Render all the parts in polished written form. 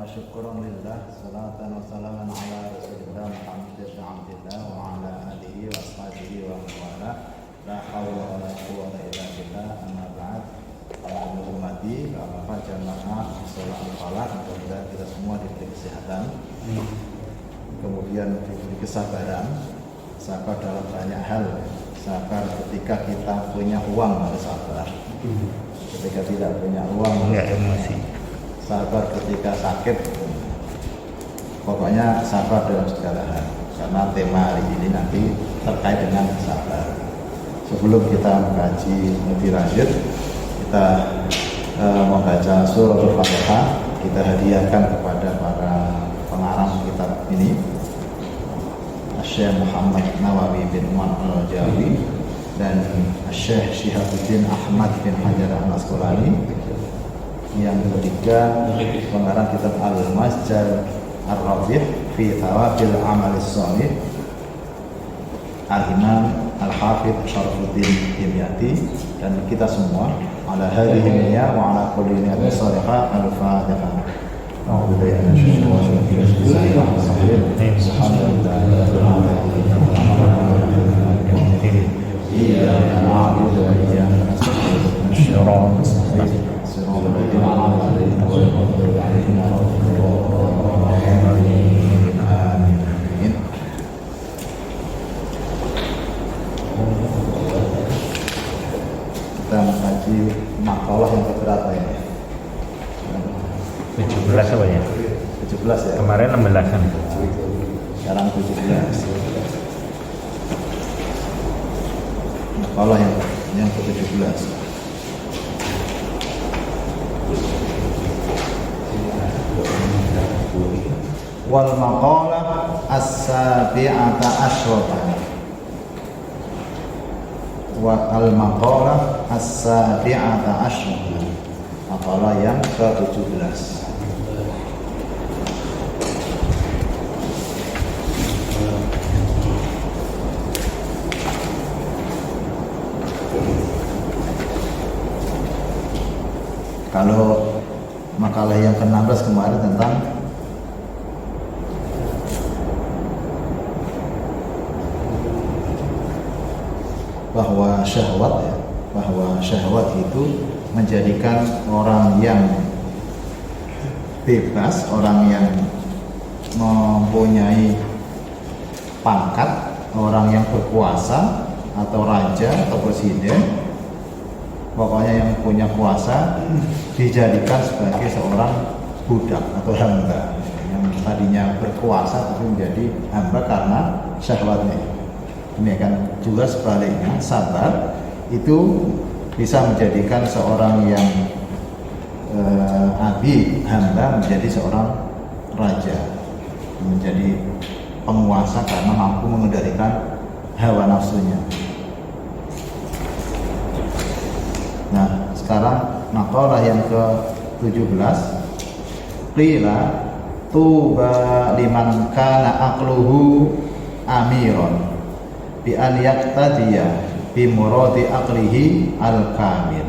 syukran lillah, salatan wa salaman ala rasulillah Muhammad bin Abdillah wa ala alihi wa ashabihi wa wala la hawla wa la quwwata illa billah. Amma ba'd. Menghormati Bapak jamaah sholat al-falaq, mudah-mudahan kita semua diberi kesehatan, kemudian diberi kesabaran, sabar dalam banyak hal. Sabar ketika kita punya uang harus sabar, ketika tidak punya uang nggak emosi. Sabar ketika sakit, pokoknya sabar dalam segala hal. Karena tema hari ini nanti terkait dengan sabar. Sebelum kita mengkaji lebih lanjut, kita membaca surah Al-Fatihah. Kita hadiahkan kepada para pengarang kitab ini, Syekh Muhammad Nawawi bin Umar Al-Jawi dan Syekh Syihabuddin Ahmad bin Hajar Al-Asqalani. Yang ketiga, pengarang kitab Al-Masjar Ar-Rabih fi Thawabil Amalis Shalih, Al-Imam Al-Hafidh Syarafuddin Dimyati. Dan kita semua ala hadhihi niyya wa ala kulli niyyatin shalihah. Al-Fatihah. A'udzu billahi minasyaitonir rajim. Iyyaka na'budu wa iyyaka nasta'in. Shiratal mustaqim. Shiratal ladzina an'amta 'alaihim ghairil maghdubi 'alaihim waladdallin. Amin. Kita mengkaji makalah yang keberapa ini? 17 apa ya? 17 ya? Kemarin 16-an. Sekarang 17. Makalah yang ke-17. Wal maqalah as-sabi'ata asyrata. Wal maqalah as-sabi'ata asyrata. Makalah yang ke-17. Kalau makalah yang ke-16 kemarin tentang bahwa syahwat itu menjadikan orang yang bebas, orang yang mempunyai pangkat, orang yang berkuasa atau raja atau presiden, pokoknya yang punya kuasa dijadikan sebagai seorang budak atau hamba, yang tadinya berkuasa tapi menjadi hamba karena syahwatnya. Demikian juga sebaliknya, sabar itu bisa menjadikan seorang yang abid, hamba, menjadi seorang raja, menjadi penguasa karena mampu mengendalikan hawa nafsunya. Nah, sekarang makalah yang ke-17. Qila tuba liman kana aqluhu amiron bi an yaqtadiya bi muradi aqlihi al-kamil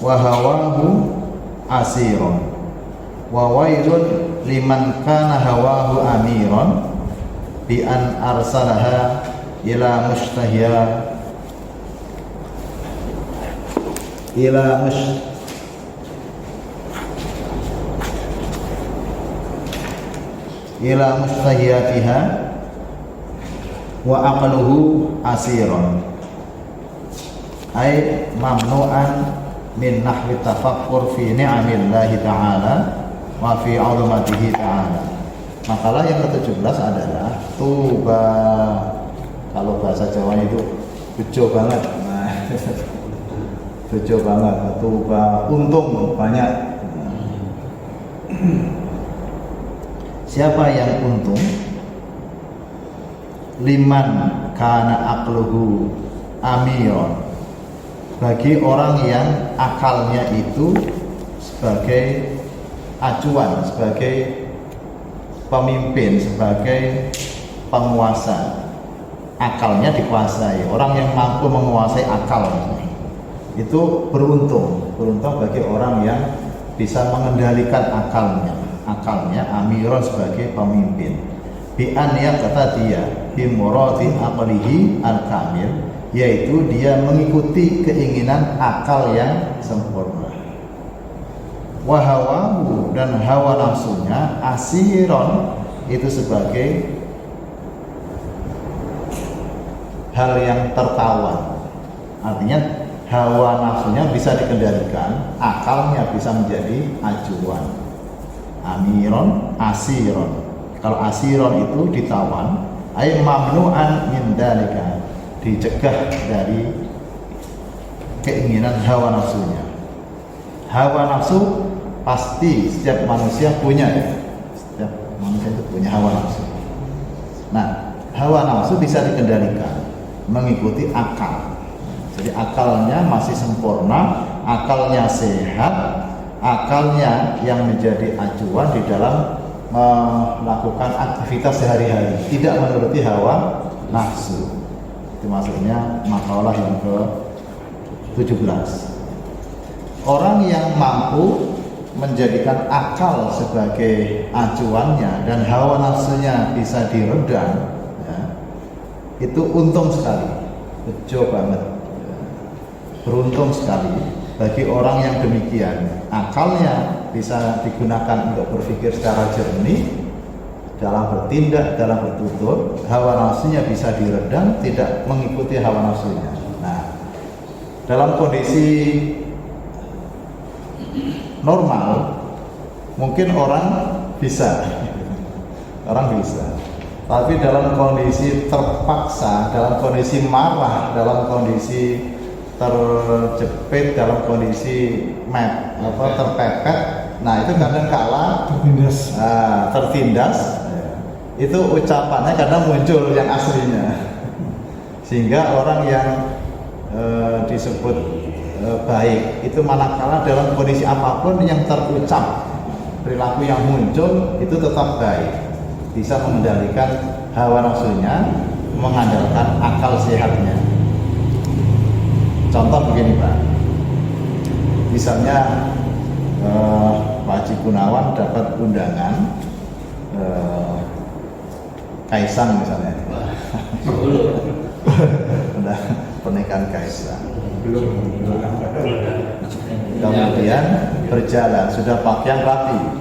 wa hawahu asiron wa wailun liman kana hawahu amiron bi an arsalaha ila mustahiyatiha wa aqluhu asiron ay mamnu'an min nahwi tafakkur fi ni'amillahi ta'ala wa fi 'azamatihi ta'ala. Makalah yang ke-17 adalah tuba. Kalau bahasa Jawa itu bejo banget. Nah, bejo banget, tuba, untung banyak. Siapa yang untung? Liman kana aqluhu amiron, bagi orang yang akalnya itu sebagai acuan, sebagai pemimpin, sebagai penguasa. Akalnya dikuasai, orang yang mampu menguasai akal itu beruntung bagi orang yang bisa mengendalikan akalnya amiron sebagai pemimpin. Bi an kata dia bimurati aqlihi al-kamil, yaitu dia mengikuti keinginan akal yang sempurna. Wahawahu, dan hawa nafsunya asiron, itu sebagai hal yang tertawan. Artinya hawa nafsunya bisa dikendalikan, akalnya bisa menjadi acuan. Amiron, asiron. Kalau asiron itu ditawan, ay mamnu'an min dalika, dicegah dari keinginan hawa nafsunya. Hawa nafsu pasti setiap manusia punya, ya. Setiap manusia itu punya hawa nafsu. Nah, hawa nafsu bisa dikendalikan mengikuti akal. Jadi akalnya masih sempurna, akalnya sehat, akalnya yang menjadi acuan di dalam melakukan aktivitas sehari-hari, tidak menuruti hawa nafsu. Itu maksudnya makalah yang ke-17. Orang yang mampu menjadikan akal sebagai acuannya dan hawa nafsunya bisa diredam, ya, itu untung sekali, bejo banget, beruntung sekali bagi orang yang demikian. Akalnya bisa digunakan untuk berpikir secara jernih dalam bertindak, dalam bertutur, hawa nafsunya bisa diredam, tidak mengikuti hawa nafsunya. Nah, dalam kondisi normal mungkin orang bisa, tapi dalam kondisi terpaksa, dalam kondisi marah, dalam kondisi terjepit, dalam kondisi terpepet, nah itu kadang kala tertindas, itu ucapannya kadang muncul yang aslinya, sehingga orang yang disebut baik itu manakala dalam kondisi apapun yang terucap, perilaku yang muncul itu tetap baik, bisa mengendalikan hawa nafsunya, mengandalkan akal sehatnya. Contoh begini Pak, misalnya Pak Haji Gunawan dapat undangan Kaisang misalnya, pernikahan Kaisang, kemudian berjalan, sudah pakaian rapi,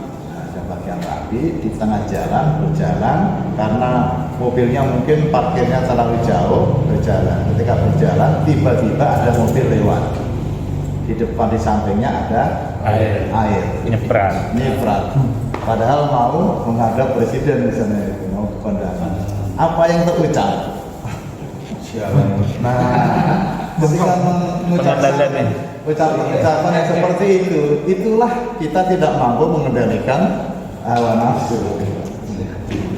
di tengah jalan berjalan, karena mobilnya mungkin parkirnya terlalu jauh, berjalan. Ketika berjalan, tiba-tiba ada mobil lewat. Di depan, di sampingnya ada air. Nyeprat. Padahal mau menghadap presiden misalnya, mau kondangan. Apa yang terucap? Nah, ketika mengucapkan ucapan yang seperti itu, itulah kita tidak mampu mengendalikan hawa nafsu,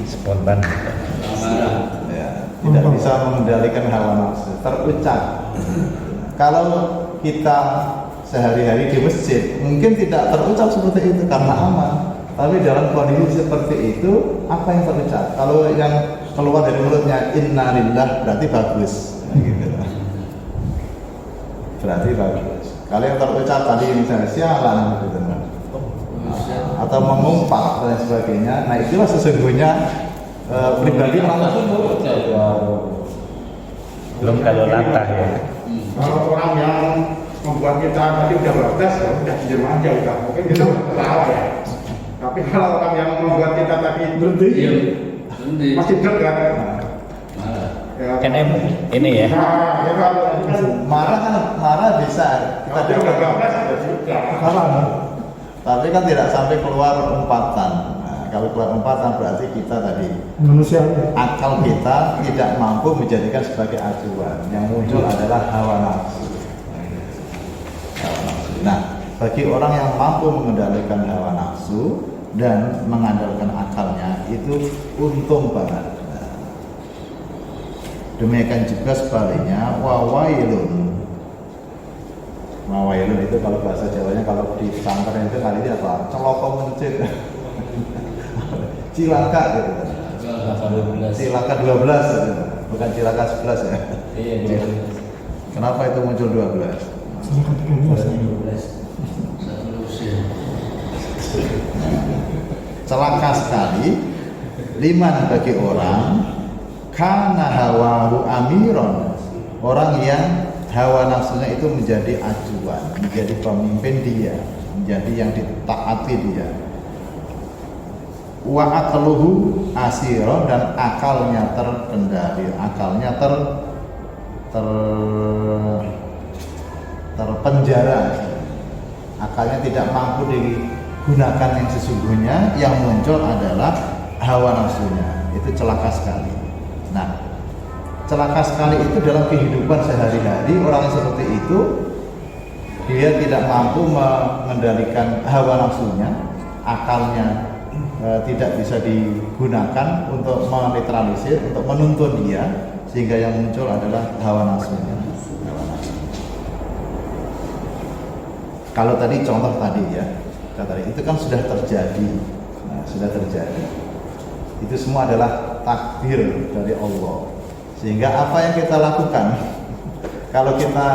spontan, ya, tidak bisa mengendalikan hawa nafsu, terucap. Kalau kita sehari-hari di masjid mungkin tidak terucap seperti itu karena aman, tapi dalam kondisi seperti itu apa yang terucap? Kalau yang keluar dari mulutnya innalillah berarti bagus, gitu. Berarti bagus. Kalau yang terucap tadi misalnya sialan, gitu, atau mengumpat dan sebagainya, nah itulah sesungguhnya pribadi melanggar umur. Belum kalau latah ya. Kalau orang yang membuat kita tadi udah protes, ya udah diam aja, udah mungkin kita ketawa ya. Tapi kalau orang yang membuat kita tadi berhenti, masih dekat. Ya, Kan ini ya. Nah, ya kalau Marah bisa. Kita udah protes juga. Tapi kan tidak sampai keluar umpatan. Nah, kalau keluar umpatan berarti kita tadi Manusia. akal kita tidak mampu menjadikan sebagai acuan. Yang muncul adalah hawa nafsu. Nah, bagi orang yang mampu mengendalikan hawa nafsu dan mengandalkan akalnya, itu untung banget. Nah, demikian juga sebaliknya, wawailun itu kalau bahasa Jawanya, kalau di pesantren itu kali ini apa? Celoko mencit. Cilaka gitu. Cilaka 12 gitu. Bukan cilaka 11 ya. Iya, 12. Kenapa itu muncul 12? Cilaka 13. Celaka sekali liman bagi orang kana hawahu amiron, orang yang hawa nafsunya itu menjadi acuan, menjadi pemimpin dia, menjadi yang ditaati dia. Wa aqluhu asiron, dan akalnya terkendali, akalnya terpenjara, akalnya tidak mampu digunakan yang sesungguhnya, yang muncul adalah hawa nafsunya. Itu celaka sekali. Nah, celaka sekali itu dalam kehidupan sehari-hari. Orang seperti itu dia tidak mampu mengendalikan hawa nafsunya, akalnya tidak bisa digunakan untuk menetralisir, untuk menuntun dia, sehingga yang muncul adalah hawa nafsunya. Kalau tadi contoh tadi ya, itu kan sudah terjadi. Nah, sudah terjadi. Itu semua adalah takdir dari Allah. Sehingga apa yang kita lakukan, kalau kita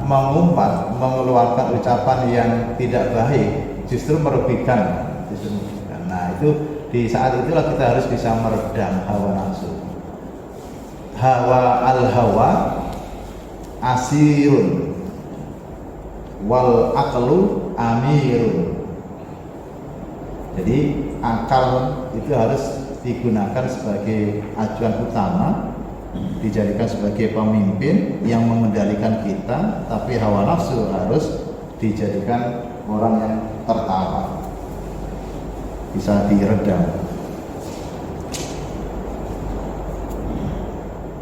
mengumpat, mengeluarkan ucapan yang tidak baik, justru merugikan. Nah, itu di saat itulah kita harus bisa meredam hawa nafsu. Hawa asirun wal aqlu amirun. Jadi akal itu harus digunakan sebagai acuan utama, dijadikan sebagai pemimpin yang mengendalikan kita, tapi hawa nafsu harus dijadikan orang yang tertawa, bisa diredam.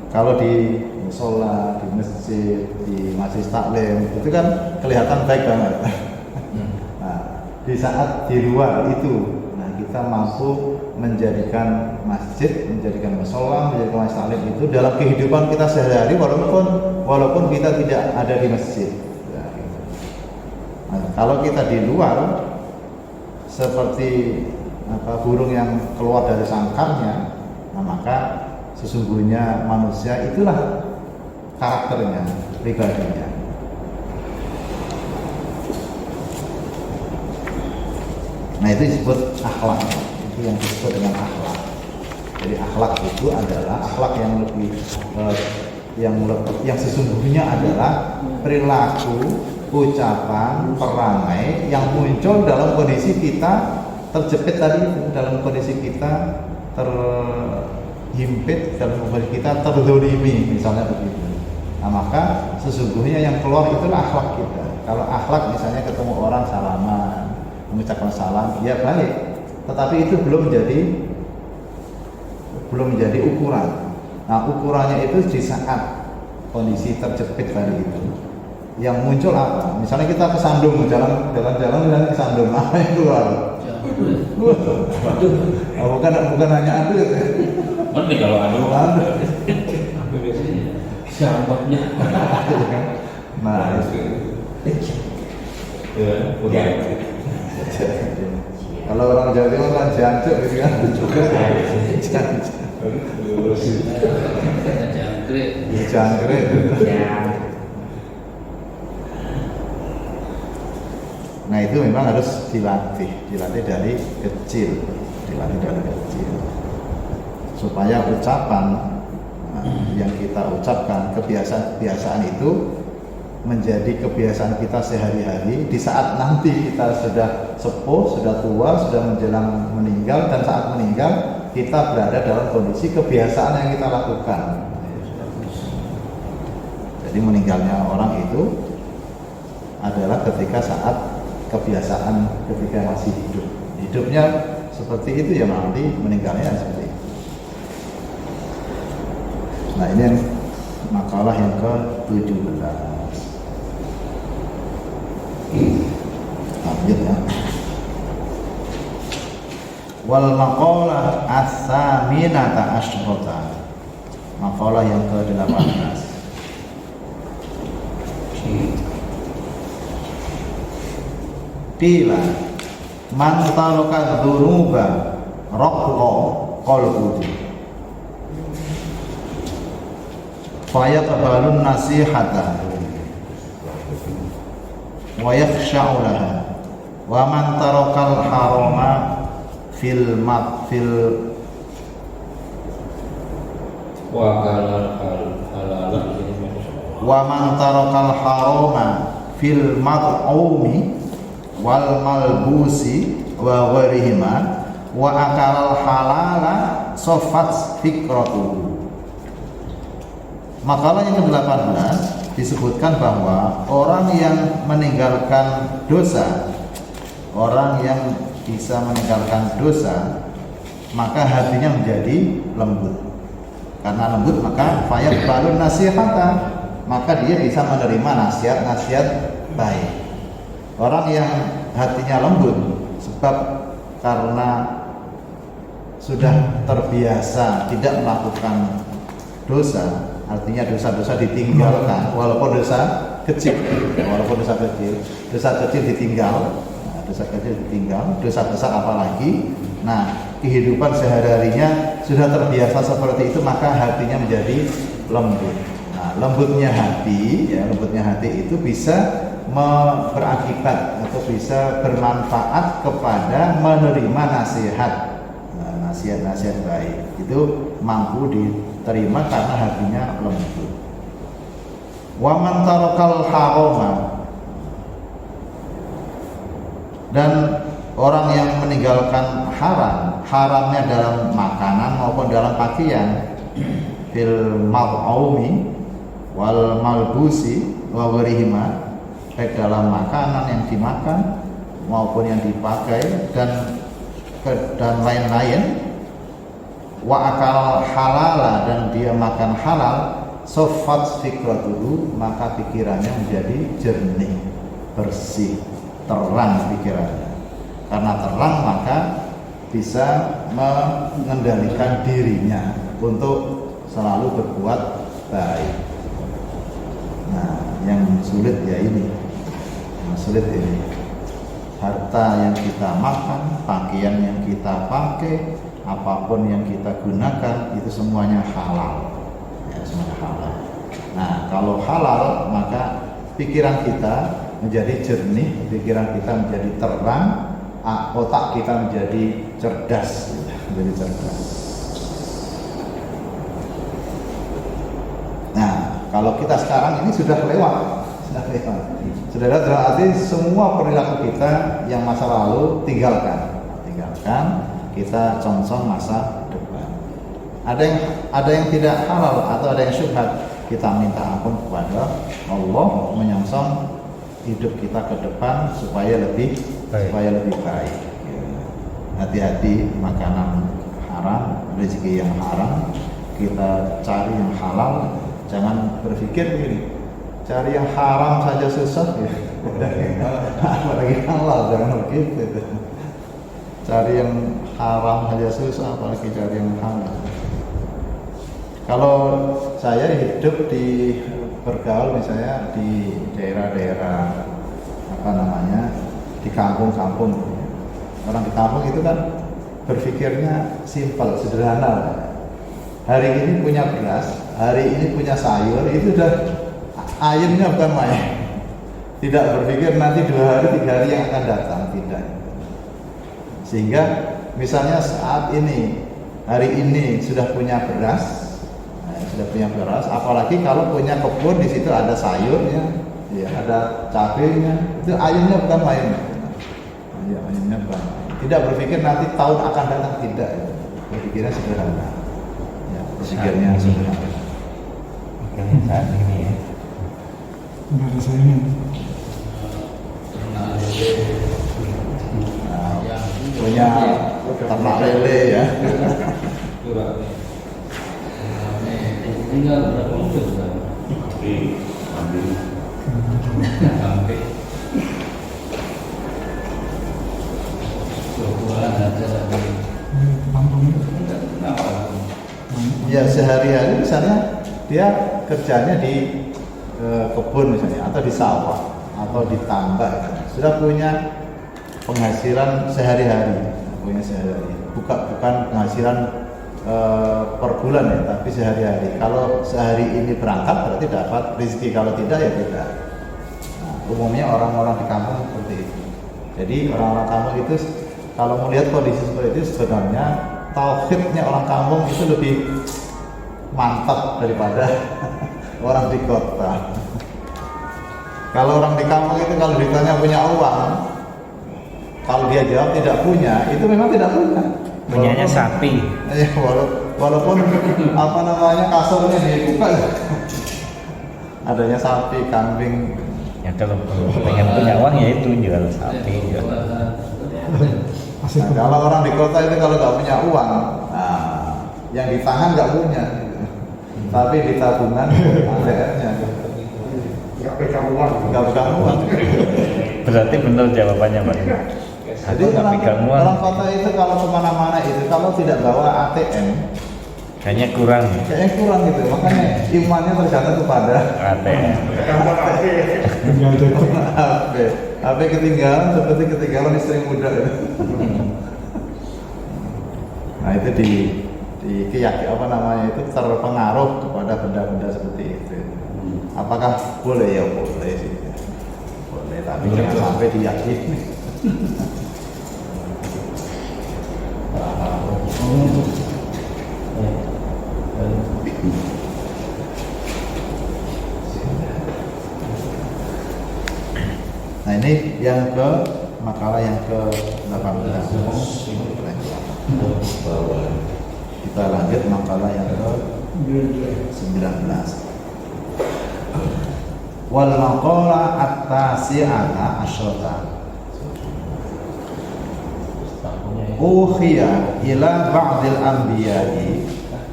Kalau di musola, di masjid, di majelis taklim, itu kan kelihatan baik banget. Nah, di saat di luar itu, nah kita mampu menjadikan masjid, menjadikan musola, menjadikan majelis taklim itu dalam kehidupan kita sehari-hari, walaupun kita tidak ada di masjid. Nah, kalau kita di luar seperti burung yang keluar dari sangkarnya, nah maka sesungguhnya manusia itulah karakternya, pribadinya. Nah, itu disebut akhlak. Itu yang disebut dengan akhlak. Jadi akhlak itu adalah akhlak yang sesungguhnya adalah perilaku, ucapan, perangai yang muncul dalam kondisi kita terjepit tadi, dalam kondisi kita terhimpit, dalam kondisi kita terdolimi, misalnya begitu. Nah, maka sesungguhnya yang keluar itulah akhlak kita. Kalau akhlak misalnya ketemu orang salaman, mengucapkan salam, ya baik, tetapi itu belum menjadi ukuran. Nah, ukurannya itu di saat kondisi terjepit tadi itu. Yang muncul apa? Misalnya kita kesandung, jalan-jalan dan kesandung, apa yang keluar? Bukan hanya adut. Mending kalau adut. Sampahnya. Nah, kalau orang Jawa Timur kan jancuk gitu kan. Jangkrik. Nah, itu memang harus dilatih dari kecil, supaya ucapan yang kita ucapkan, kebiasaan itu menjadi kebiasaan kita sehari-hari. Di saat nanti kita sudah sepuh, sudah tua, sudah menjelang meninggal, dan saat meninggal kita berada dalam kondisi kebiasaan yang kita lakukan. Jadi meninggalnya orang itu adalah ketika saat kebiasaan ketika masih hidup. Hidupnya seperti itu ya, nanti meninggalnya seperti itu. Nah, ini yang makalah yang ke-17. Lanjut ya. Wal maqalah as-saminata asyrata. Makalah yang ke-18. Qila man taraka dzunuba raqqa qalbuhu fayaqbalun nasihata wa yakhsha'u laha Wa man tarakal harama fil Wa halal ini wa man tarakal harama fil mat'umi wal malbusi wa ghairihima wa akalal halala sofat fikratuhu. Makalah yang ke-18 disebutkan bahwa orang yang meninggalkan dosa, orang yang bisa meninggalkan dosa, maka hatinya menjadi lembut. Karena lembut maka fayat balun nasihata, maka dia bisa menerima nasihat-nasihat baik. Orang yang hatinya lembut sebab karena sudah terbiasa tidak melakukan dosa, artinya dosa-dosa ditinggalkan, walaupun dosa kecil ditinggal, dosa kecil ditinggal, dosa besar apalagi. Nah, kehidupan sehari-harinya sudah terbiasa seperti itu, maka hatinya menjadi lembut. Nah, lembutnya hati itu bisa berakibat atau bisa bermanfaat kepada menerima nasihat, nasihat baik. Itu mampu diterima karena hatinya lembut. Wa man tarakal harama, dan orang yang meninggalkan haramnya dalam makanan maupun dalam pakaian, fil mal'aumi wal malbusi wa ghairihima, baik dalam makanan yang dimakan maupun yang dipakai dan lain-lain, wa akal halala, dan dia makan halal, sofat fikratuhu, maka pikirannya menjadi jernih, bersih, terang pikirannya. Karena terang maka bisa mengendalikan dirinya untuk selalu berbuat baik. Nah, yang sulit ya ini, harta yang kita makan, pakaian yang kita pakai, apapun yang kita gunakan itu semuanya halal, ya, semuanya halal. Nah, kalau halal maka pikiran kita menjadi jernih, pikiran kita menjadi terang, otak kita menjadi cerdas. Nah, kalau kita sekarang ini sudah lewat. Sudah berarti semua perilaku kita yang masa lalu tinggalkan, kita consong masa depan. Ada yang tidak halal atau ada yang syubhat, kita minta ampun kepada Allah, menyongsong hidup kita ke depan supaya lebih baik. Hati-hati makanan haram, rezeki yang haram, kita cari yang halal. Jangan berpikir begini, cari yang haram saja susah ya. Apalagi halal, jangan begitu. Cari yang haram saja susah, apalagi cari yang halal. Kalau saya hidup bergaul misalnya di daerah-daerah di kampung-kampung. Orang di kampung itu kan berpikirnya simpel, sederhana. Hari ini punya beras, hari ini punya sayur, itu udah ayamnya bukan main. Tidak berpikir nanti 2 hari, 3 hari yang akan datang, tidak. Sehingga misalnya saat ini, hari ini sudah punya beras, apalagi kalau punya kebun, di situ ada sayurnya, ya, ada cabenya, itu ayamnya bukan main. Ya, ayamnya bukan main. Tidak berpikir nanti tahun akan datang, tidak. Berpikirnya sederhana. Ya, berpikirnya sederhana. Saat ini ya. Punya ternak lele ya. Tinggal berapa mobil kan? Sampai bulan aja Ya, sehari-hari misalnya dia kerjanya di kebun misalnya, atau di sawah, atau di tambak, sudah punya penghasilan sehari-hari, bukan penghasilan per bulan ya, tapi sehari-hari. Kalau sehari ini berangkat berarti dapat rezeki, kalau tidak ya tidak. Nah, umumnya orang-orang di kampung seperti itu. Jadi orang-orang kampung itu kalau melihat kondisi seperti itu sebenarnya tauhidnya orang kampung itu lebih mantap daripada orang di kota. Kalau orang di kampung itu kalau ditanya punya uang, kalau dia jawab tidak punya, itu memang tidak punya. Punyanya sapi. Ya, walaupun apa namanya kasurnya dibuka, adanya sapi, kambing. Ya kalau pengen punya uang ya itu jual sapi. Jual. Nah, kalau orang di kota itu kalau nggak punya uang, nah, yang di tangan nggak punya, tapi di tabungan ATM-nya nggak pegang uang. nggak pegang uang. Berarti benar jawabannya Pak. Jadi orang kota itu kalau kemana-mana itu kalau tidak bawa ATM Kayaknya kurang. kayaknya kurang gitu, makanya imannya tergantung kepada ATM. HP. HP ketinggalan seperti ketinggalan istri muda itu. Nah itu di keyakinan apa namanya itu terpengaruh kepada benda-benda seperti itu. Apakah boleh? Ya boleh sih, boleh, tapi jangan sampai diyakini. Nah ini yang ke makalah yang ke 18. Kita lanjut makalah yang ke 19. Wal maqala at-tasi'ata asyrata. Ukhiya ila ba'dil anbiya'i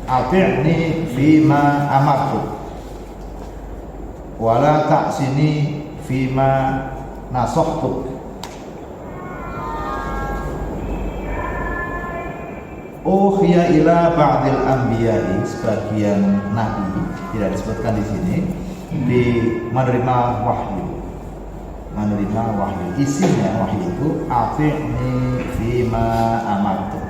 ati'ni fima amartu wala ta'sini fima nasohtu. Ukhiya ila ba'dil anbiya'i, sebagian nabi tidak disebutkan di sini, di menerima wahyu. Isinya wahyu itu ati'ni fima amartu,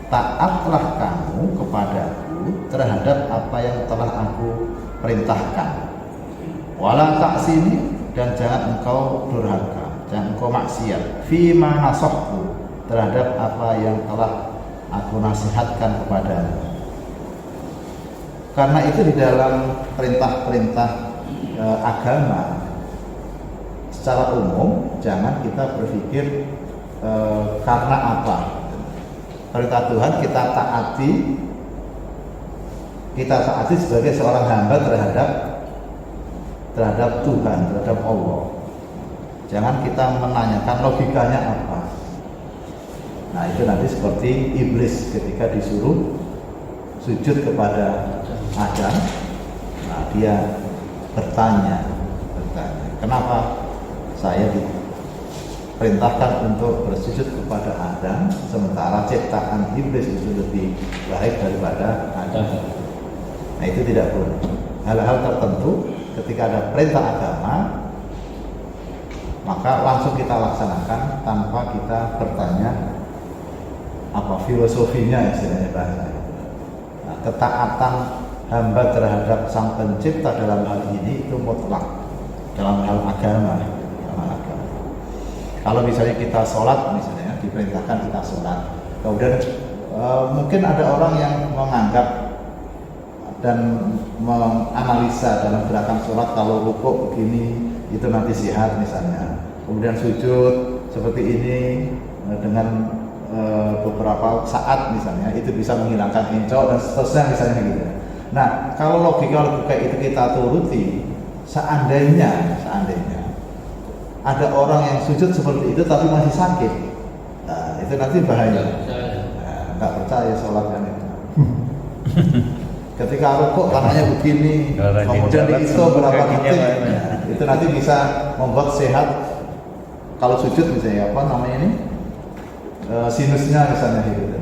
taatlah kamu kepadaku terhadap apa yang telah aku perintahkan. Wala ta'sini, dan jangan engkau durhaka, jangan engkau maksiat. Fima nasohtu, terhadap apa yang telah aku nasihatkan kepadamu. Karena itu di dalam perintah-perintah agama secara umum jangan kita berpikir karena apa. Perintah Tuhan kita taati sebagai seorang hamba terhadap Tuhan, terhadap Allah. Jangan kita menanyakan logikanya apa. Nah itu nanti seperti iblis ketika disuruh sujud kepada Adam. Nah dia bertanya, kenapa saya diperintahkan untuk bersujud kepada Adam sementara ciptaan iblis itu lebih baik daripada Adam. Nah itu tidak boleh. Hal-hal tertentu ketika ada perintah agama maka langsung kita laksanakan tanpa kita bertanya apa filosofinya, istilahnya bahasa. Nah, ketaatan hamba terhadap sang pencipta dalam hal ini itu mutlak dalam hal agama. Kalau misalnya kita sholat, misalnya diperintahkan kita sholat, kemudian mungkin ada orang yang menganggap dan menganalisa dalam gerakan sholat, kalau rukuk begini itu nanti sihat misalnya, kemudian sujud seperti ini dengan beberapa saat misalnya itu bisa menghilangkan encok dan seterusnya misalnya gitu. Nah kalau logika itu kita turuti, seandainya ada orang yang sujud seperti itu tapi masih sakit, nah itu nanti bahaya. Nggak percaya sholatnya itu. Ketika rukuk tangannya begini, kemudian dihitung berapa detik, itu nanti bisa membuat sehat. Kalau sujud misalnya apa namanya ini, sinusnya misalnya gitu.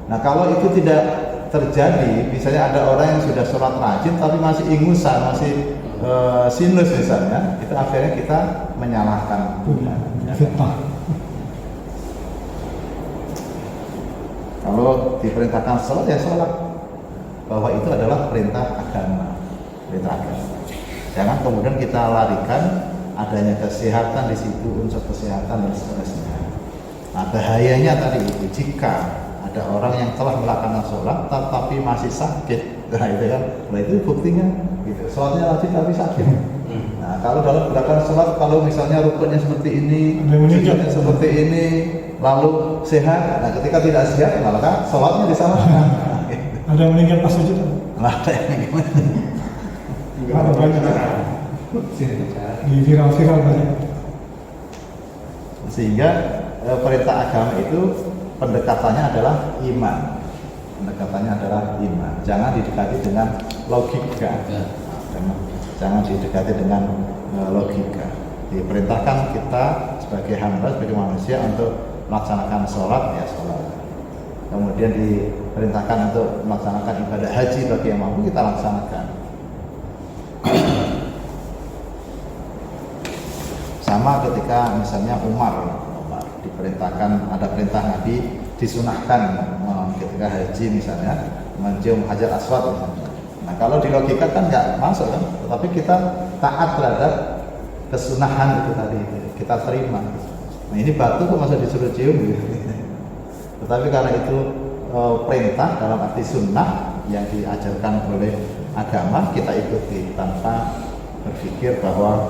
Nah kalau itu tidak terjadi, misalnya ada orang yang sudah sholat rajin tapi masih ingusan, masih sinus misalnya, itu akhirnya kita menyalahkan Tuhan. Kalau diperintahkan sholat ya sholat, bahwa itu adalah perintah agama. Jangan kemudian kita larikan adanya kesehatan di situ, unsur kesehatan dan seterusnya. Nah, bahayanya tadi itu jika ada orang yang telah melakukan sholat tetapi masih sakit, nah itu kan, nah itu buktinya gitu. Sholatnya wajib tapi sakit. Nah, kalau dalam gerakan sholat, kalau misalnya rukunnya seperti ini, sujudnya seperti ini, lalu sehat, nah ketika tidak sehat, maka sholatnya disalahkan. Ada yang meninggal pas sujud? Nah, ada yang gimana? Ada banyak. Sini Di viral-viral banyak. Sehingga perintah agama itu pendekatannya adalah iman. Pendekatannya adalah iman. Jangan didekati dengan logika. Jangan didekati dengan logika. Diperintahkan kita sebagai hamba, sebagai manusia untuk melaksanakan sholat, ya sholat. Kemudian diperintahkan untuk melaksanakan ibadah haji bagi yang mampu, kita laksanakan. Sama ketika misalnya Umar diperintahkan, ada perintah Nabi disunahkan ketika haji misalnya mencium Hajar Aswad misalnya. Nah kalau di logika kan nggak masuk kan, tetapi kita taat terhadap kesunahan itu tadi, kita terima. Nah ini batu kok masa disuruh cium gitu. Tetapi karena itu perintah dalam arti sunnah yang diajarkan oleh agama, kita ikuti tanpa berpikir bahwa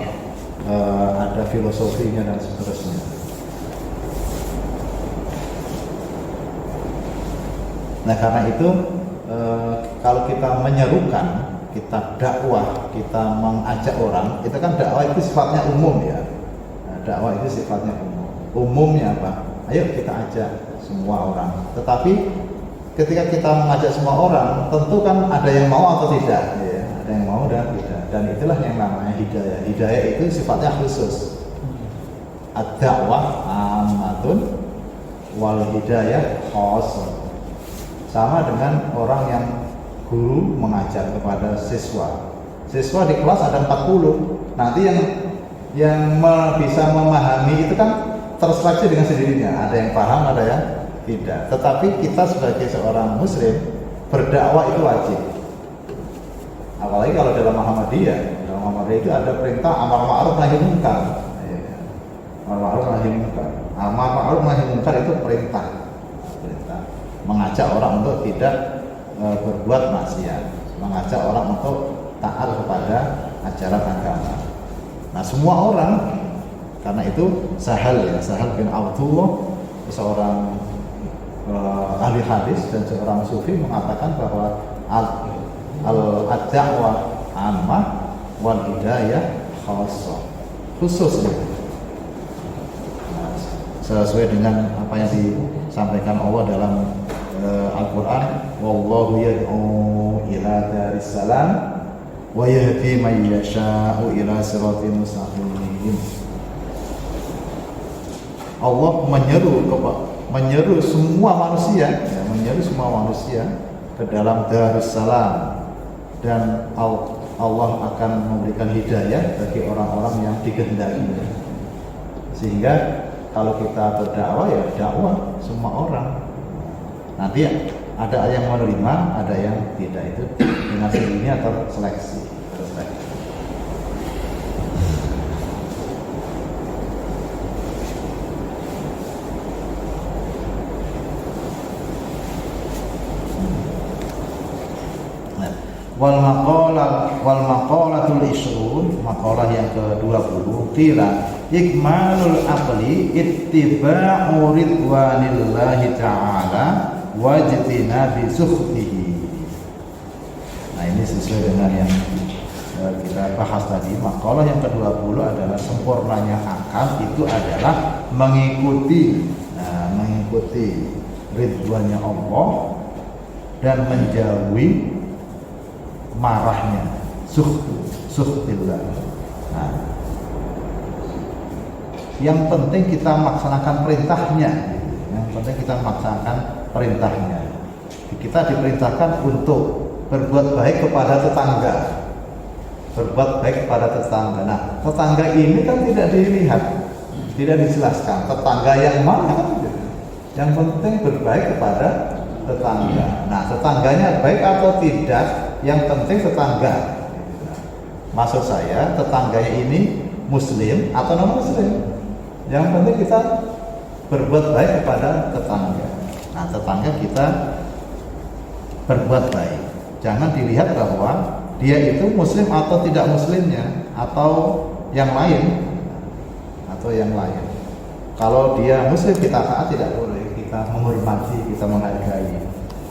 ada filosofinya dan seterusnya. Nah karena itu kalau kita menyerukan, kita dakwah, kita mengajak orang, itu kan dakwah itu sifatnya umum ya. Nah, dakwah itu sifatnya umum. Umumnya apa? Ayo kita ajak semua orang. Tetapi ketika kita mengajak semua orang, tentu kan ada yang mau atau tidak, ya. Ada yang mau dan tidak. Dan itulah yang namanya hidayah. Hidayah itu sifatnya khusus. Ad-da'wah ammatun wal hidayah khassah. Sama dengan orang yang guru mengajar kepada siswa. Siswa di kelas ada 40. Nanti yang bisa memahami itu kan terseleksi dengan sendirinya. Ada yang paham, ada yang tidak. Tetapi kita sebagai seorang muslim berdakwah itu wajib. Apalagi kalau dalam Muhammadiyah itu ada perintah amar ma'ruf nahi munkar. Amar ma'ruf nahi munkar. Amar ma'ruf nahi munkar itu perintah. Mengajak orang untuk tidak berbuat maksiat, mengajak orang untuk taat kepada ajaran agama. Nah semua orang, karena itu Sahal bin Abdullah, seorang ahli hadis dan seorang sufi mengatakan bahwa ad-da'wah ammah wal hidayah khassah, khusus. Nah, sesuai dengan apa yang disampaikan Allah dalam Al-Quran, wallahu yad'u ila daris salam wa yahdi man yasha'u ila siratin mustaqim. Allah menyeru semua manusia, ya, menyeru semua manusia ke dalam darus salam, dan Allah akan memberikan hidayah bagi orang-orang yang dikehendaki. Sehingga kalau kita berdakwah, ya dakwah semua orang. Nanti ada yang menerima, ada yang tidak, itu dengan sendirinya terseleksi. Wal maqalatul ishrun, maqalah yang ke-20, qila ikmalul aqli ittiba'u ridwanillahi ta'ala wajibina bi sukhtihi. Nah ini sesuai dengan yang kita bahas tadi. Makalah yang ke-20 adalah sempurnanya akal itu adalah mengikuti ridwannya Allah dan menjauhi marahnya, sukhtillah. Nah, yang penting kita melaksanakan perintahnya. Yang penting kita melaksanakan perintahnya. Kita diperintahkan untuk berbuat baik kepada tetangga. Berbuat baik kepada tetangga. Nah, tetangga ini kan tidak dilihat, tidak dijelaskan. Tetangga yang mana? Yang penting berbaik kepada tetangga. Nah, tetangganya baik atau tidak, yang penting tetangga. Maksud saya, tetangganya ini muslim atau non muslim. Yang penting kita berbuat baik kepada tetangga. Nah, tetangga kita berbuat baik. Jangan dilihat bahwa dia itu muslim atau tidak muslimnya atau yang lain Kalau dia muslim kita taat tidak boleh, kita menghormati, kita menghargai.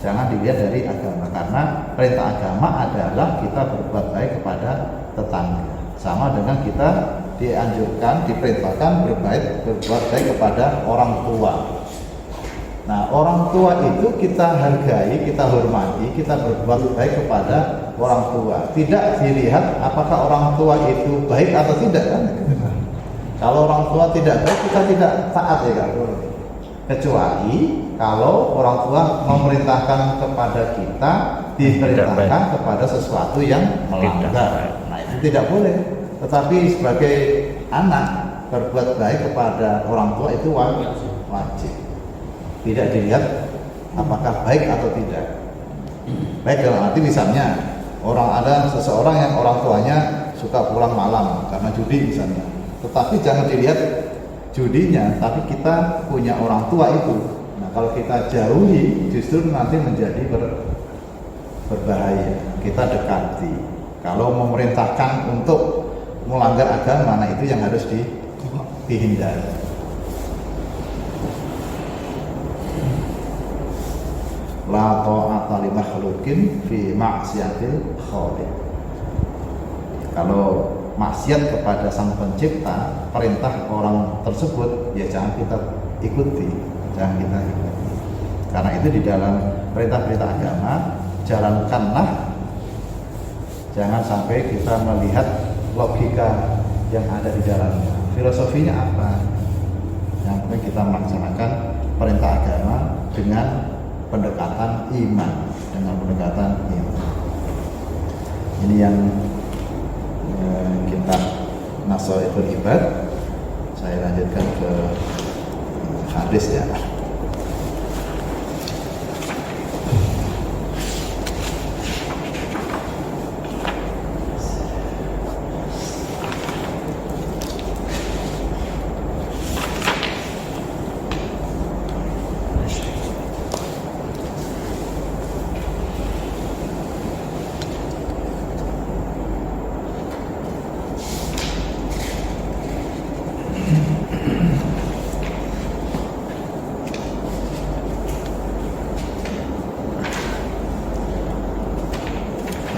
Jangan dilihat dari agama, karena perintah agama adalah kita berbuat baik kepada tetangga. Sama dengan kita dianjurkan, diperintahkan berbuat baik kepada orang tua. Nah, orang tua itu kita hargai, kita hormati, kita berbuat baik kepada orang tua. Tidak dilihat apakah orang tua itu baik atau tidak, kan? Kalau orang tua tidak baik, kita tidak taat, ya kan? Kecuali kalau orang tua memerintahkan kepada kita, diperintahkan kepada sesuatu yang melanggar. Nah, itu tidak boleh. Tetapi sebagai anak berbuat baik kepada orang tua itu wajib. Tidak dilihat apakah baik atau tidak. Baik dalam arti misalnya ada seseorang yang orang tuanya suka pulang malam karena judi misalnya. Tetapi jangan dilihat judinya, tapi kita punya orang tua itu. Nah, kalau kita jauhi justru nanti menjadi berbahaya. Kita dekati. Kalau memerintahkan untuk melanggar agama, nah itu yang harus dihindari. La ta'ata li makhluqin fi ma'siyatil khaliq. Kalau maksiat kepada sang pencipta, perintah orang tersebut ya jangan kita ikuti, karena itu di dalam perintah-perintah agama jalankanlah, jangan sampai kita melihat logika yang ada di dalamnya, filosofinya apa. Yang penting kita melaksanakan perintah agama dengan pendekatan iman, ini yang kitab Nasaihul Ibad. Saya lanjutkan ke hadis ya.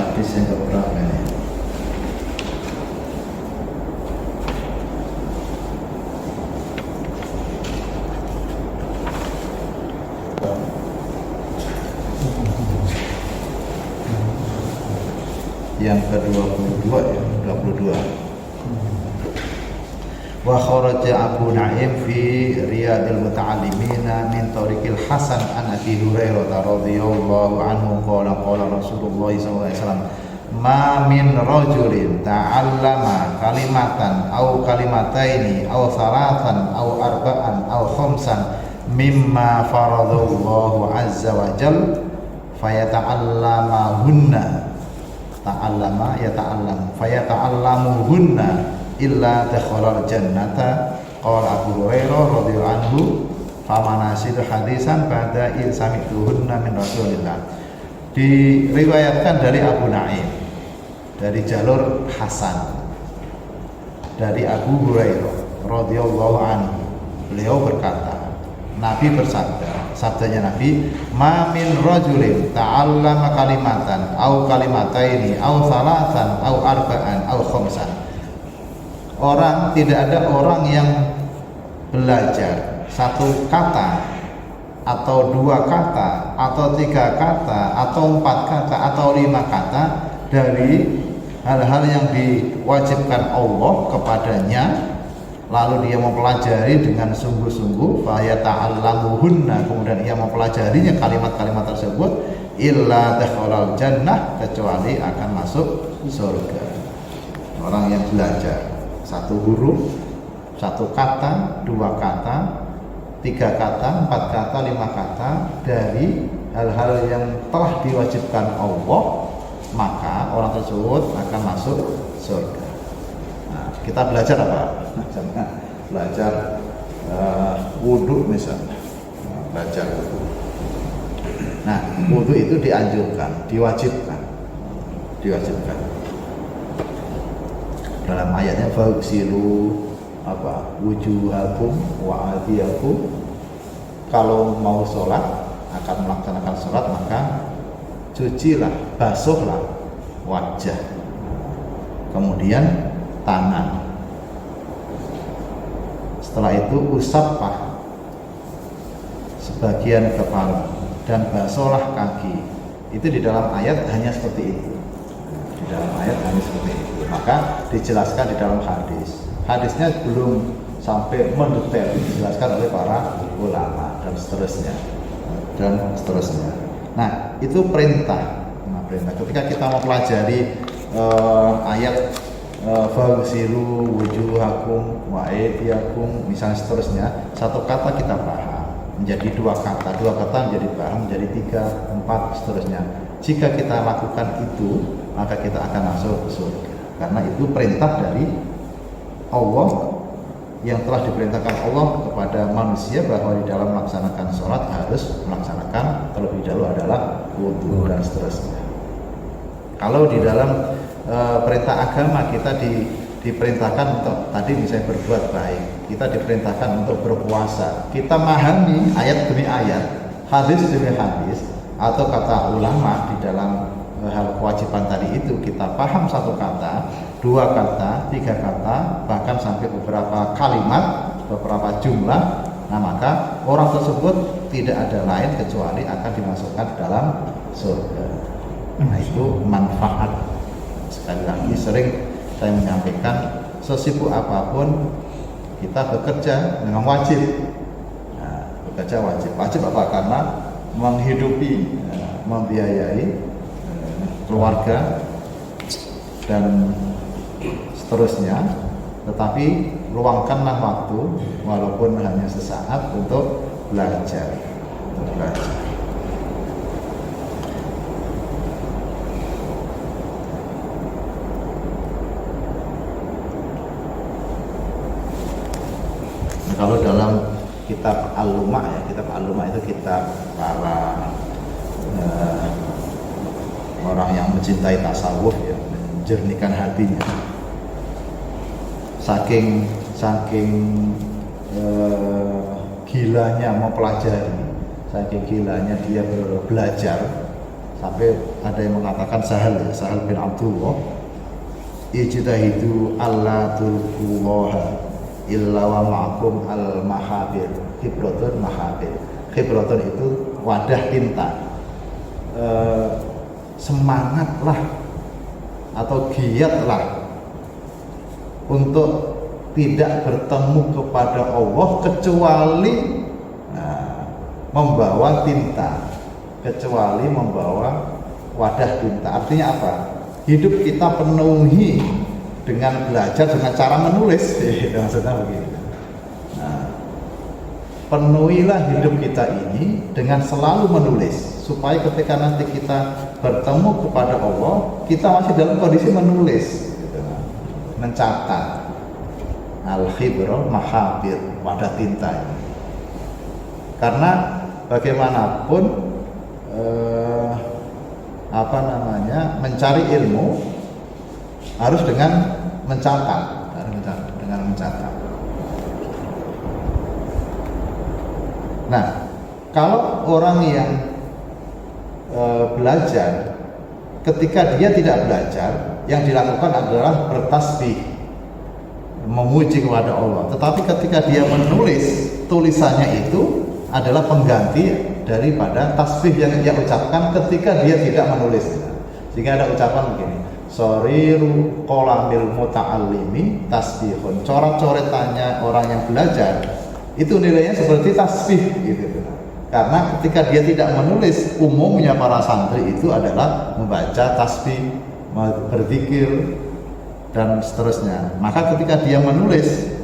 Hadis yang keberapa ini? Yang ke-22 ya, 22. Wa kharaja Abu Naim fi Riyadil Muta'allimina min tariqil Hasan an Abi Hurairah radhiyallahu anhu qala Rasulullah sallallahu alaihi wasallam ma min rajulin ta'allama kalimatan aw kalimataini aw salatan aw arba'an aw khamsan mimma faradallahu azza wa jalla fayata'allamahunna fayata'allamuhunna illa dakhalal jannata. Qala Abu Hurairah radhiyallahu anhu famanasidu hadisan ba'da in sami'tuhunna min Rasulillah. Diriwayatkan dari Abu Naim dari jalur Hasan dari Abu Hurairah radhiyallahu anhu, beliau berkata, Nabi bersabda, sabdanya Nabi, ma min rajulin ta'allama kalimatan au kalimataini au salatan au arba'an au khamsan. Tidak ada orang yang belajar satu kata atau dua kata atau tiga kata atau empat kata atau lima kata dari hal-hal yang diwajibkan Allah kepadanya, lalu dia mempelajari dengan sungguh-sungguh, fayata'allamuhunna, kemudian ia mempelajarinya kalimat-kalimat tersebut, illa dakhalal jannah, kecuali akan masuk surga. Orang yang belajar satu huruf, satu kata, dua kata, tiga kata, empat kata, lima kata dari hal-hal yang telah diwajibkan Allah, maka orang tersebut akan masuk surga. Nah, kita belajar apa? Belajar wudhu misalnya, belajar wudhu. Nah, wudhu itu dianjurkan, diwajibkan. Dalam ayatnya faghsilu wujuhakum wa aydiyakum. Kalau mau sholat, akan melaksanakan sholat, maka cucilah, basuhlah wajah, kemudian tangan. Setelah itu usaplah sebagian kepala dan basuhlah kaki. Itu di dalam ayat hanya seperti itu. Maka dijelaskan di dalam hadis. Hadisnya belum sampai mendetail, dijelaskan oleh para ulama dan seterusnya. Nah, itu perintah. Ketika kita mau pelajari ayat faghsilu wujuhakum wa aydiyakum misalnya seterusnya, satu kata kita paham menjadi dua kata menjadi paham menjadi 3, 4 seterusnya. Jika kita lakukan itu, maka kita akan masuk surga, karena itu perintah dari Allah yang telah diperintahkan Allah kepada manusia bahwa di dalam melaksanakan sholat harus melaksanakan terlebih dahulu adalah wudhu dan seterusnya. Kalau di dalam perintah agama kita diperintahkan untuk tadi misalnya berbuat baik, kita diperintahkan untuk berpuasa, kita memahami ayat demi ayat, hadis demi hadis, atau kata ulama di dalam hal kewajiban tadi itu, kita paham satu kata, 2 kata, 3 kata, bahkan sampai beberapa kalimat, beberapa jumlah, nah maka orang tersebut tidak ada lain kecuali akan dimasukkan dalam surga. Nah itu manfaat. Sekali lagi sering saya menyampaikan, sesibuk apapun kita bekerja memang wajib. Nah, bekerja wajib apa? Karena menghidupi, membiayai keluarga dan seterusnya, tetapi luangkanlah waktu walaupun hanya sesaat untuk belajar. Nah, kalau dalam kitab Al-Lumah itu kitab para orang yang mencintai tasawuf ya, menjernihkan hatinya. Saking gilanya mempelajari, saking gilanya dia belajar, sampai ada yang mengatakan Sahal bin Abdullah, ijtahidu alla tulqullaha illa wa ma'akum al mahabir, khibratun mahabir. Khibratun itu wadah tinta. Semangatlah atau giatlah untuk tidak bertemu kepada Allah kecuali membawa tinta, kecuali membawa wadah tinta. Artinya apa? Hidup kita penuhi dengan belajar, dengan cara menulis. Maksudnya begitu. Penuhilah hidup kita ini dengan selalu menulis, supaya ketika nanti kita bertemu kepada Allah, kita masih dalam kondisi menulis, gitu. Mencatat. Al-khibra mahabir, wadah tinta. Karena bagaimanapun mencari ilmu harus dengan mencatat, Nah, kalau orang yang belajar, ketika dia tidak belajar, yang dilakukan adalah bertasbih, memuji kepada Allah. Tetapi ketika dia menulis, tulisannya itu adalah pengganti daripada tasbih yang dia ucapkan ketika dia tidak menulis. Jika ada ucapan begini, soriru qolamil muta'allimi tasbihun, coret-coretannya orang yang belajar itu nilainya seperti tasbih, gitu. Karena ketika dia tidak menulis, umumnya para santri itu adalah membaca tasbih, berzikir dan seterusnya. Maka ketika dia menulis,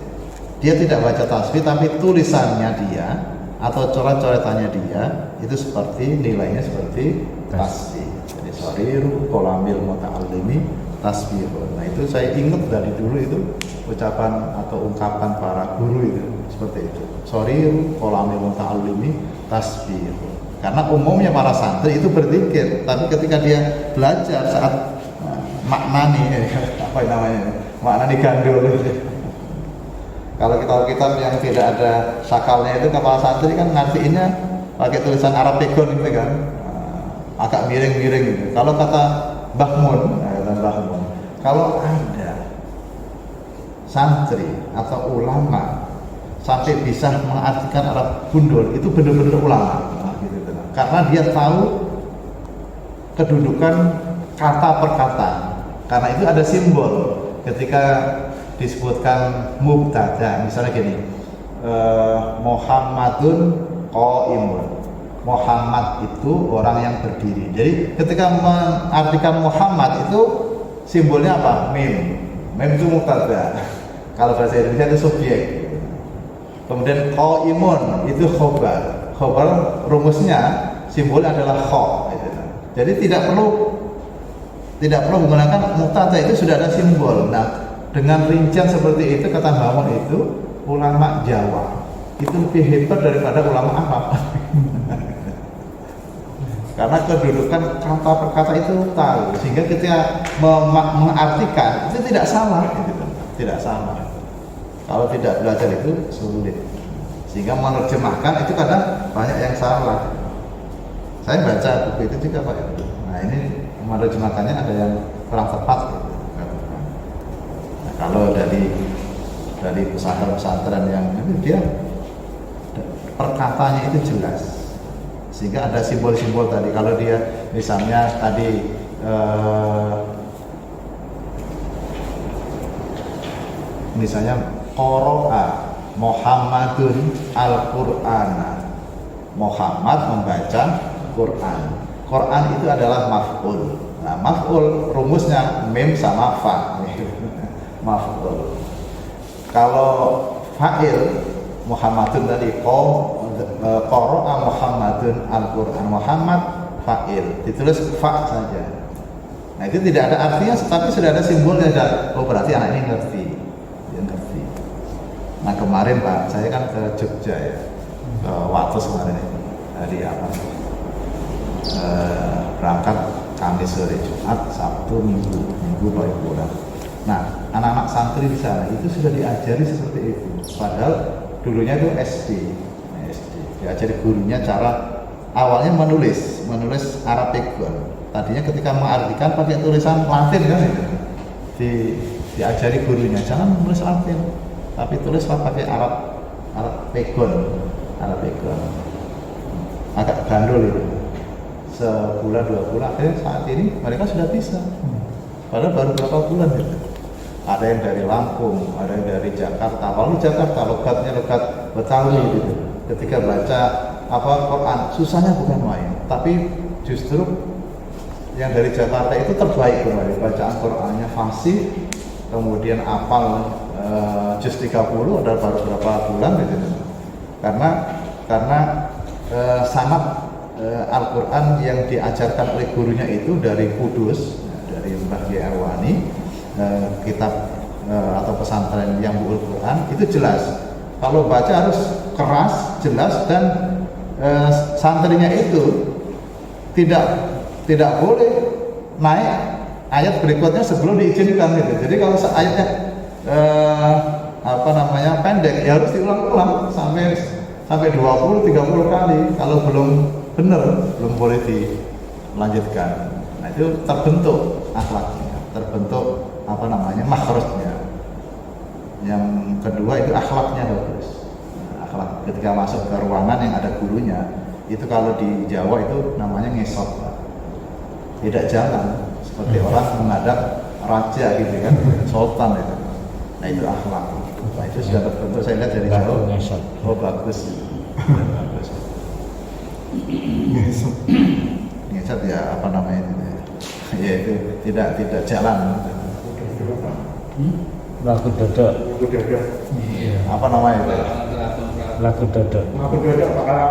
dia tidak baca tasbih, tapi tulisannya dia atau coret-coretannya dia itu seperti nilainya seperti tasbih. Jadi soriru qolamil muta'allimi tasbihun. Nah itu saya ingat dari dulu itu ucapan atau ungkapan para guru itu seperti itu. Shoriru kolamil muta'allimi tasbihun. Karena umumnya para santri itu berzikir, tapi ketika dia belajar saat maknani apa namanya, maknani gandul. Kalau kitab-kitab yang tidak ada sakalnya itu kepala santri kan ngartiinnya pakai tulisan Arab pegon gitu kan, agak miring-miring gitu. Kalau kata Mbah Mun, kalau ada santri atau ulama sampai bisa mengartikan Arab gundul, itu benar-benar ulama. Gitu. Karena dia tahu kedudukan kata per kata. Karena itu ada simbol ketika disebutkan mubtada, misalnya gini, Muhammadun qaimun. Muhammad itu orang yang berdiri. Jadi ketika mengartikan Muhammad itu simbolnya apa? Mim. Mim itu mubtada. Kalau bahasa Indonesia itu subjek. Kemudian qaimun itu khobar. Khobar rumusnya simbolnya adalah kha. Jadi tidak perlu menggunakan mubtada, itu sudah ada simbol. Nah, dengan rincian seperti itu kata Mbah Mun itu ulama Jawa itu lebih hebat daripada ulama Arab. Karena kedudukan kata per kata itu tahu, sehingga ketika mengartikan itu tidak salah, gitu. Tidak salah. Kalau tidak belajar itu sulit, sehingga menerjemahkan itu kadang banyak yang salah. Saya baca buku itu juga Pak. Nah ini menerjemahkannya ada yang kurang tepat. Gitu. Nah, kalau dari pesantren-pesantren yang ini dia perkataannya itu jelas, sehingga ada simbol-simbol tadi. Kalau dia misalnya tadi misalnya qara'a Muhammadun al-Qur'ana, Muhammad membaca Quran. Quran itu adalah maf'ul. Nah, maf'ul rumusnya mim sama fa. Maf'ul. Kalau fa'il Muhammadun tadi qara'a Muhammadun al-Qur'an, Muhammad fa'il, ditulis fa saja. Nah, itu tidak ada artinya, tapi sudah ada simbolnya. Oh, berarti anak ini ngerti. Dia ngerti. Nah, kemarin Pak, saya kan ke Jogja ya. Ke Wates kemarin itu. Dari apa? Berangkat Kamis sore, Jumat, Sabtu, Minggu baru pulang. Nah, anak-anak santri di sana itu sudah diajari seperti itu. Padahal dulunya itu SD. Diajari gurunya cara awalnya menulis Arab pegon. Tadinya ketika mengartikan pakai tulisan Latin kan itu. Diajari gurunya jangan menulis Latin, tapi tulislah pakai Arab pegon. Agak gandul itu. Sebulan 2 bulan, saat ini mereka sudah bisa. Padahal baru berapa bulan itu. Ada yang dari Lampung, ada yang dari Jakarta. Apalagi Jakarta, logatnya logat Betawi gitu. Ketika baca Quran, susahnya bukan main, tapi justru yang dari Jakarta itu terbaik kembali. Bacaan Qurannya fasih, kemudian hafal juz 30 ada baru berapa bulan gitu. Karena sanad Al-Quran yang diajarkan oleh gurunya itu dari Kudus, dari Mbah Kiai Arwani, kitab atau pesantren yang buul Quran itu jelas. Kalau baca harus keras, jelas, dan santrinya itu tidak boleh naik ayat berikutnya sebelum diizinkan gitu. Jadi kalau ayatnya pendek, ya harus diulang-ulang sampai 20-30 kali. Kalau belum benar, belum boleh dilanjutkan. Nah, itu terbentuk akhlaknya, terbentuk makhrajnya. Yang kedua itu akhlaknya bagus. Nah, akhlak ketika masuk ke ruangan yang ada gurunya, itu kalau di Jawa itu namanya ngesot, Pak. Tidak jalan seperti orang menghadap raja gitu kan, sultan itu. Nah, itu akhlak. Nah, itu sudah terbentuk, saya lihat dari jauh. Oh, bagus. Bagus. Ngesot ya ya itu tidak jalan. Lagu dodok. Iya. Apa namanya itu? Lagu dodok. Lagu dodok bakal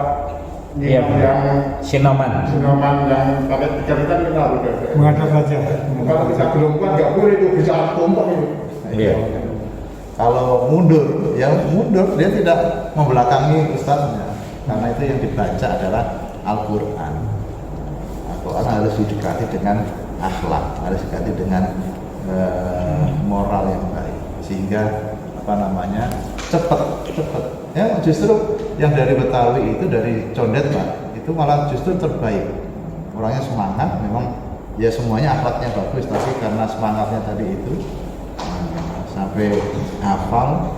Iya, imam yang Sinoman. sinoman yang pakai tiga kita udah. Menghadap saja. Kalau kita belum kuat nggak boleh itu bisa tumpah itu. Iya. Kalau mundur, ya mundur, dia tidak membelakangi ustadznya, karena itu yang dibaca adalah Al-Quran. Al-Quran harus didekati dengan akhlak, harus didekati dengan moral yang baik, sehingga cepat. Ya justru yang dari Betawi itu, dari Condet Pak, itu malah justru terbaik. Orangnya semangat, memang ya semuanya akhlaknya bagus, tapi karena semangatnya tadi itu sampai hafal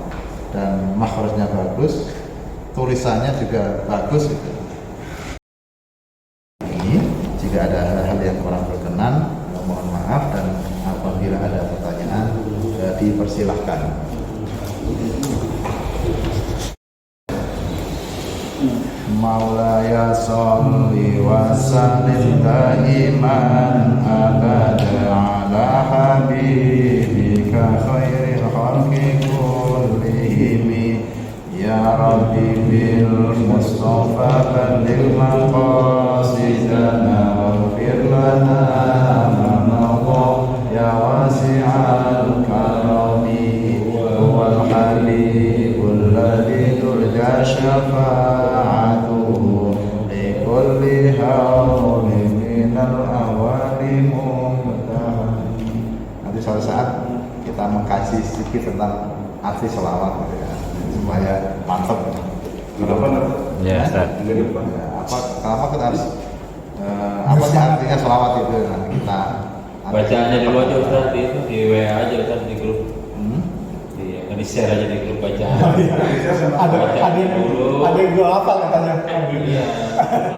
dan makhrajnya bagus, tulisannya juga bagus gitu. Ini jika ada hal-hal yang kurang berkenan, mohon maaf, dan apabila ada pertanyaan dipersilahkan. Maulaya sholli wa sallim daiman abada ala habibika khairil khalqi kullihim ya rabbi bil mustafa balligh maqasidana waghfir lana ma madha ya wasi'al karami huwal habibul ladzi turja syafa'atuhu likulli hawlin minal awali mumtahan. Nanti suatu saat kita mengkaji sedikit tentang arti selawat gitu ya, supaya mantap. Ya, Ustaz. Kenapa kita harus apa sih artinya selawat itu? Nah, kita Bacaannya dulu aja Ustaz di WA aja Ustaz di grup. Iya, di share aja di grup bacaan. Ada yang gue hafal katanya. Iya.